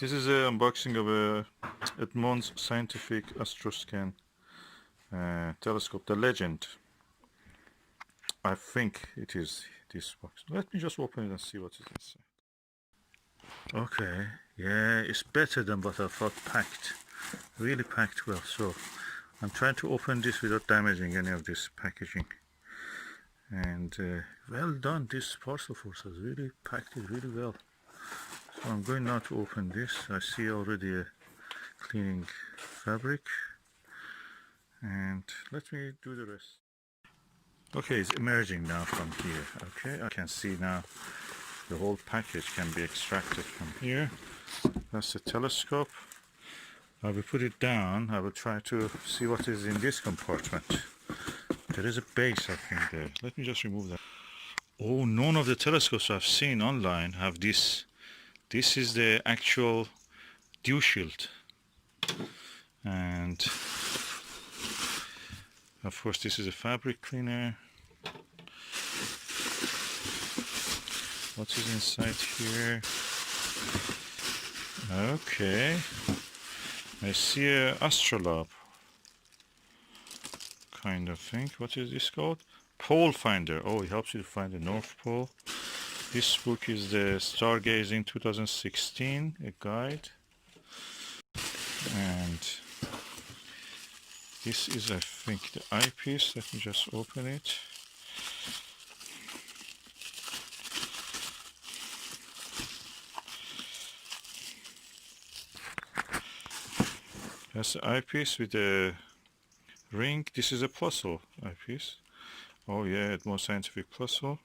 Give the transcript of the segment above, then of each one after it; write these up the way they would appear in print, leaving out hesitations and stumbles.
This is an unboxing of a Edmunds Scientific Astroscan telescope, the Legend. I think it is this box. Let me just open it and see what is inside. Okay, yeah, it's better than what I thought. Packed, really packed well. So I'm trying to open this without damaging any of this packaging. And well done, this parcel force has really packed it really well. So I'm going now to open this. I see already a cleaning fabric, and let me do the rest. Okay, it's emerging now from here. Okay, I can see now the whole package can be extracted from here. That's the telescope. I will put it down. I will try to see what is in this compartment. There is a base, I think, there. Let me just remove that. Oh, none of the telescopes I've seen online have this. This is the actual dew shield. And of course this is a fabric cleaner. What is inside here? Okay, I see a astrolabe kind of thing. What is this called? Pole finder. Oh, it helps you to find the North Pole. This book is the Stargazing 2016, a guide. And this is, I think, the eyepiece. Let me just open it. That's the eyepiece with the ring. This is a puzzle eyepiece. Oh yeah, Edmund Scientific puzzle.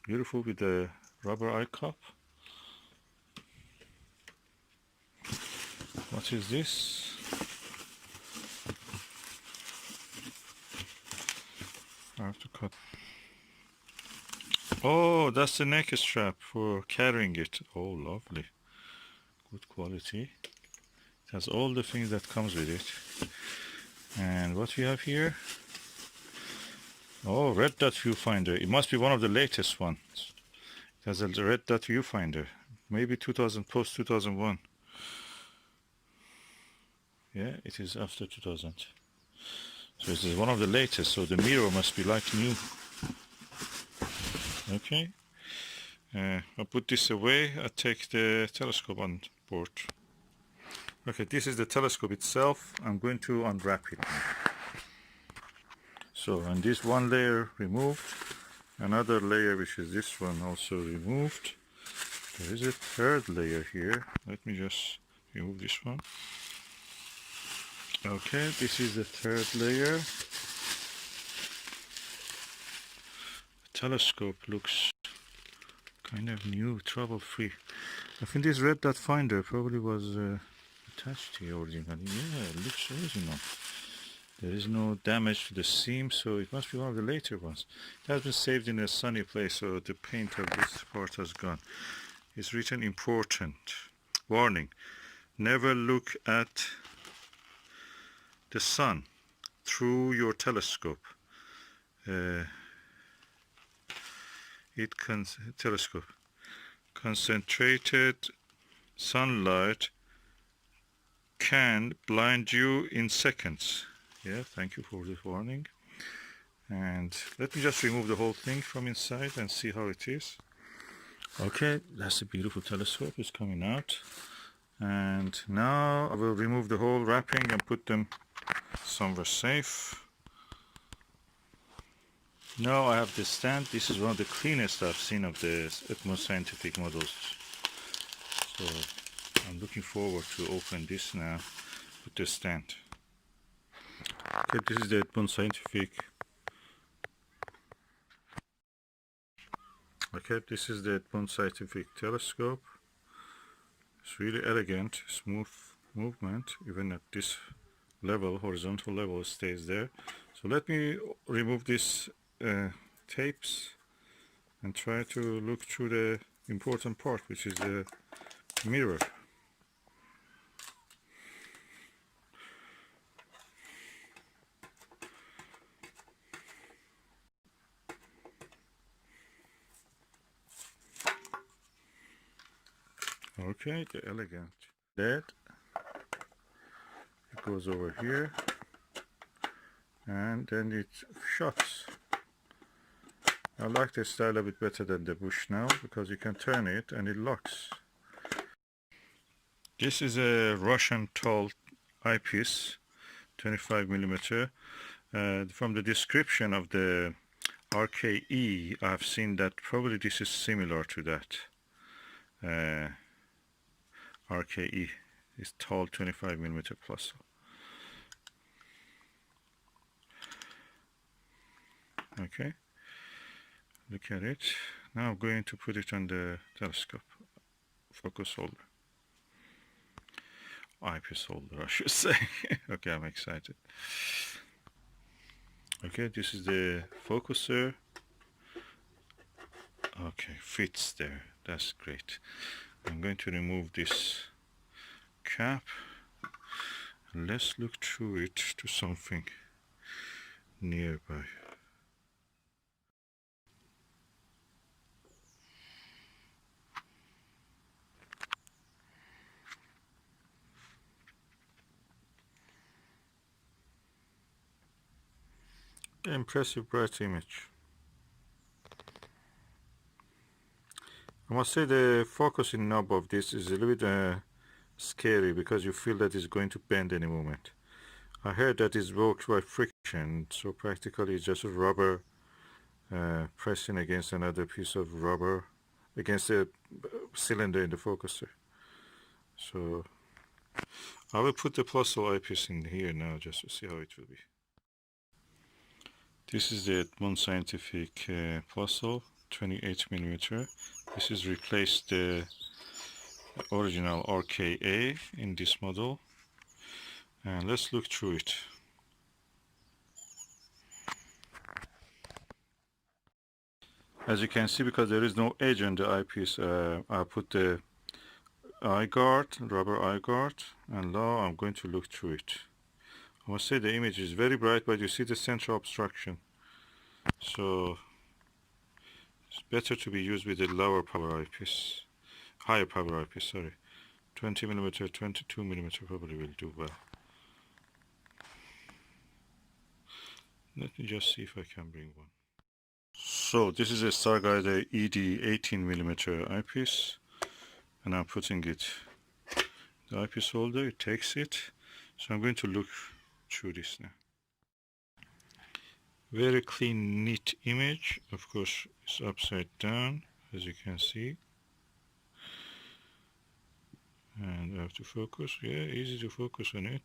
Beautiful with the rubber eye cup. What is this? I have to cut. Oh, that's the neck strap for carrying it. Oh, lovely. Good quality. It has all the things that comes with it. And what we have here? Oh, red dot viewfinder. It must be one of the latest ones. It has a red dot viewfinder. Maybe 2000, post 2001. Yeah, it is after 2000. So this is one of the latest, so the mirror must be like new. Okay. I'll put this away. I'll take the telescope on board. Okay, this is the telescope itself. I'm going to unwrap it now. So, and this one layer removed. Another layer, which is this one, also removed. There is a third layer here. Let me just remove this one. Okay, this is the third layer. The telescope looks kind of new, trouble-free. I think this red dot finder probably was attached here originally. Yeah, it looks original. There is no damage to the seam, so it must be one of the later ones. It has been saved in a sunny place, so the paint of this part has gone. It's written important. Warning, never look at the sun through your telescope. Telescope. Concentrated sunlight can blind you in seconds. Yeah, thank you for this warning. And let me just remove the whole thing from inside and see how it is. Okay, that's a beautiful telescope. It's coming out. And now I will remove the whole wrapping and put them somewhere safe. Now I have the stand. This is one of the cleanest I've seen of the Edmunds Scientific models. So I'm looking forward to open this now with the stand. Okay, this is the Edmunds Scientific. Okay, this is the Edmunds Scientific telescope. It's really elegant, smooth movement, even at this level, horizontal level, it stays there. So let me remove this tapes and try to look through the important part, which is the mirror. Okay, the elegant LED. It goes over here and then it shuts. I like this style a bit better than the Bushnell because you can turn it and it locks. This is a Russian tall eyepiece, 25 millimeter. From the description of the RKE, I've seen that probably this is similar to that. RKE is tall 25 millimeter plus. Okay, look at it. Now I'm going to put it on the telescope focus holder. Eyepiece holder, I should say. Okay, I'm excited. Okay, this is the focuser. Okay, fits there. That's great. I'm going to remove this cap. Let's look through it to something nearby. Impressive bright image. I must say the focusing knob of this is a little bit scary because you feel that it's going to bend any moment. I heard that it's worked by friction, so practically it's just a rubber pressing against another piece of rubber against the cylinder in the focuser. So I will put the Plusle eyepiece in here now just to see how it will be. This is the Edmund Scientific Plusle 28 millimeter. This is replaced the original RKA in this model, and let's look through it. As you can see, because there is no edge on the eyepiece, I put the eye guard, rubber eye guard, and now I'm going to look through it. I must say the image is very bright, but you see the central obstruction, so it's better to be used with a lower power eyepiece, higher power eyepiece, sorry. 20 millimeter, 22 millimeter probably will do well. Let me just see if I can bring one. So this is a Starguide ED 18 millimeter eyepiece, and I'm putting it in the eyepiece holder. It takes it, so I'm going to look through this now. Very clean, neat image. Of course, it's upside down, as you can see. And I have to focus. Yeah, easy to focus on it.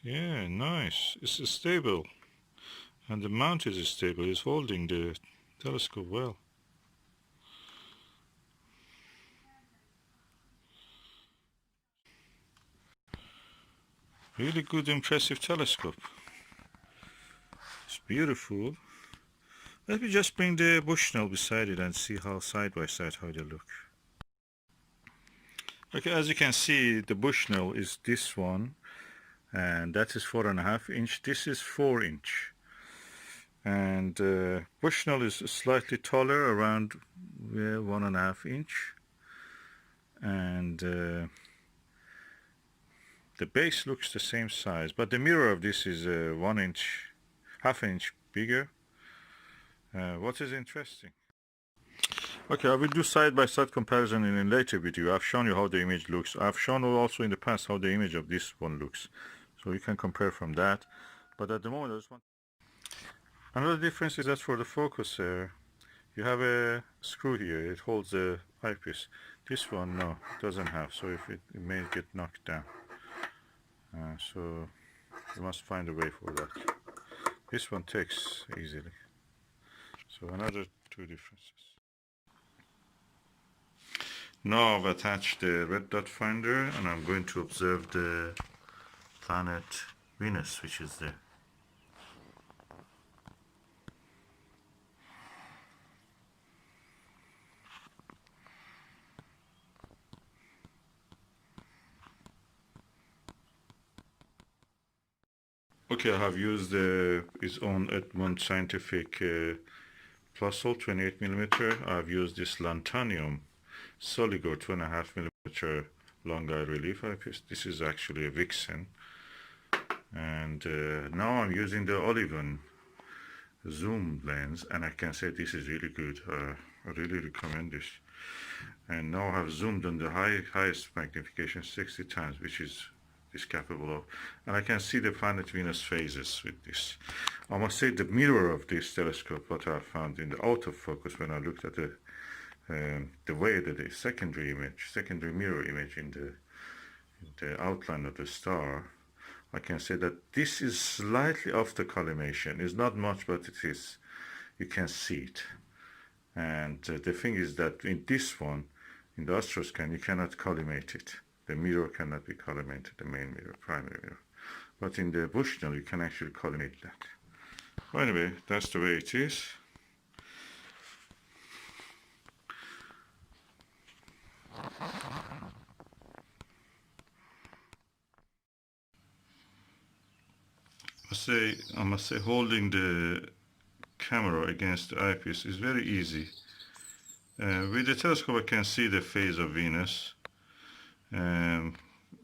Yeah, nice. It's stable. And the mount is stable. It's holding the telescope well. Really good, impressive telescope. It's beautiful. Let me just bring the Bushnell beside it and see how side by side how they look. Okay, as you can see, the Bushnell is this one, and that is 4.5 inch. This is 4 inch. And Bushnell is slightly taller, around 1.5 inch. And the base looks the same size, but the mirror of this is 1 inch, half inch bigger. What is interesting? Okay, I will do side-by-side comparison in a later video. I've shown you how the image looks. I've shown you also in the past how the image of this one looks. So you can compare from that. But at the moment, I just want... Another difference is that for the focuser, you have a screw here. It holds the eyepiece. This one, no, doesn't have. So if it may get knocked down. So you must find a way for that. This one takes easily. So another two differences. Now I've attached the red dot finder and I'm going to observe the planet Venus, which is there. Okay, I have used its own Edmund Scientific Plusle 28 millimeter. I've used this lanthanum Soligo 2.5 mm long eye relief eyepiece. This is actually a Vixen, and now I'm using the Oliven zoom lens, and I can say this is really good. I really recommend this. And now I have zoomed on the highest magnification 60 times, which is capable of, and I can see the planet Venus phases with this. I must say the mirror of this telescope, what I found in the autofocus when I looked at the way that the secondary mirror image in the outline of the star, I can say that this is slightly off the collimation. It's not much, but it is. You can see it. And the thing is that in this one, in the Astroscan, you cannot collimate it. The mirror cannot be collimated, the main mirror, primary mirror. But in the Bushnell, you can actually collimate that. Well, anyway, that's the way it is. I must say, holding the camera against the eyepiece is very easy. With the telescope, I can see the phase of Venus,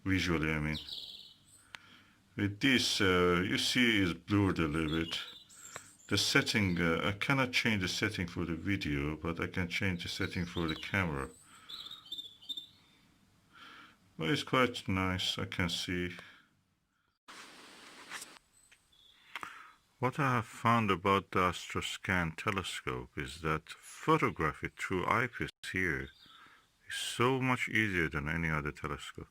visually, I mean. With this, you see it's blurred a little bit. The setting, I cannot change the setting for the video, but I can change the setting for the camera. Well, it's quite nice, I can see. What I have found about the Astroscan telescope is that photography through eyepiece here is so much easier than any other telescope.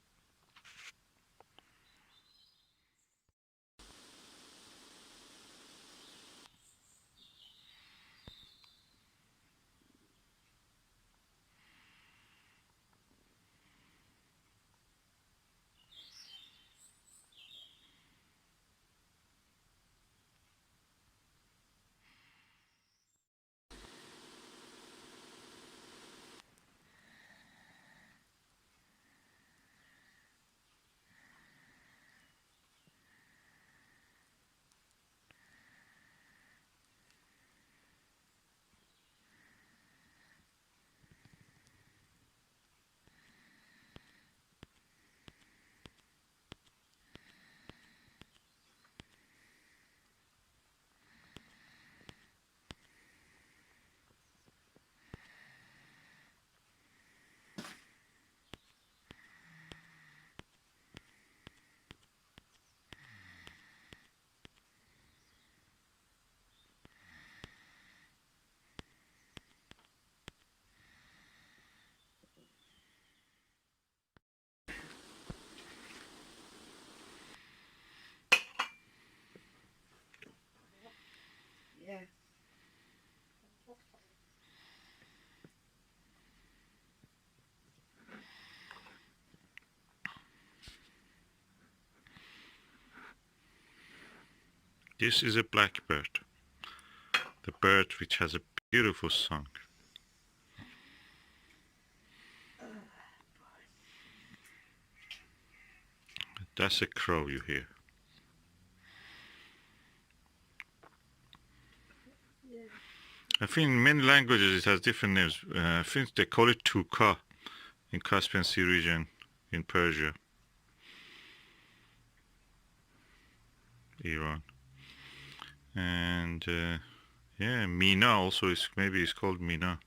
Yeah. This is a blackbird, the bird which has a beautiful song. That's a crow you hear. Yeah. I think in many languages it has different names. I think they call it tuka in Caspian Sea region in Persia, Iran. And yeah, Mina also is, maybe it's called Mina.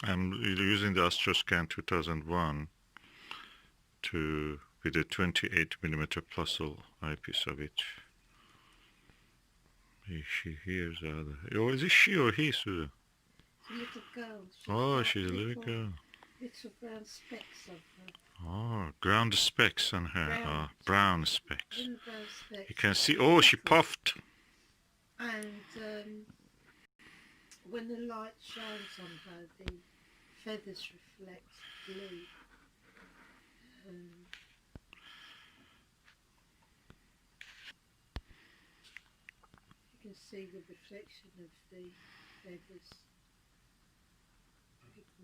I'm using the Astroscan 2001 with a 28mm Plusle eyepiece of it. She hears the other. Oh, is it she or he, Susan? Little girl. Oh, she's a little girl. little brown specks of her. Oh, ground specks on her. Brown specks. Little brown specks. You can see, oh, she puffed. And when the light shines on her, the feathers reflect blue. You can see the reflection of the feathers,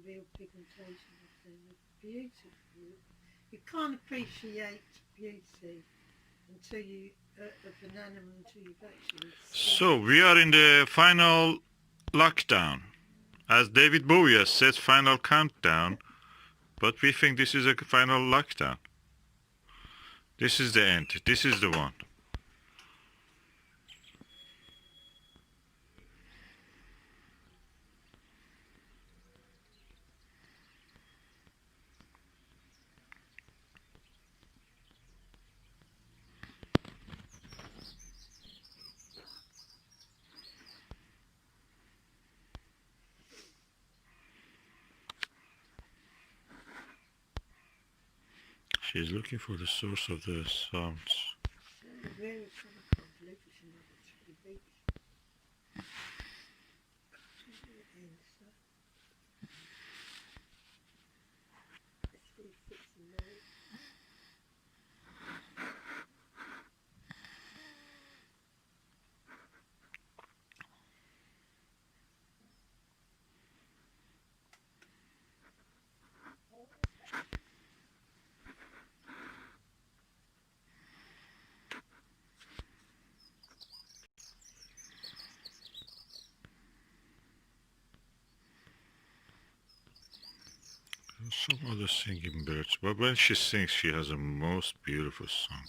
real pigmentation of them. They're beautiful. You can't appreciate beauty until you of an animal until you've actually seen. So we are in the final lockdown. As David Bowie says, final countdown. But we think this is a final lockdown. This is the end. This is the one. She's looking for the source of the sounds. Some other singing birds, but when she sings, she has a most beautiful song.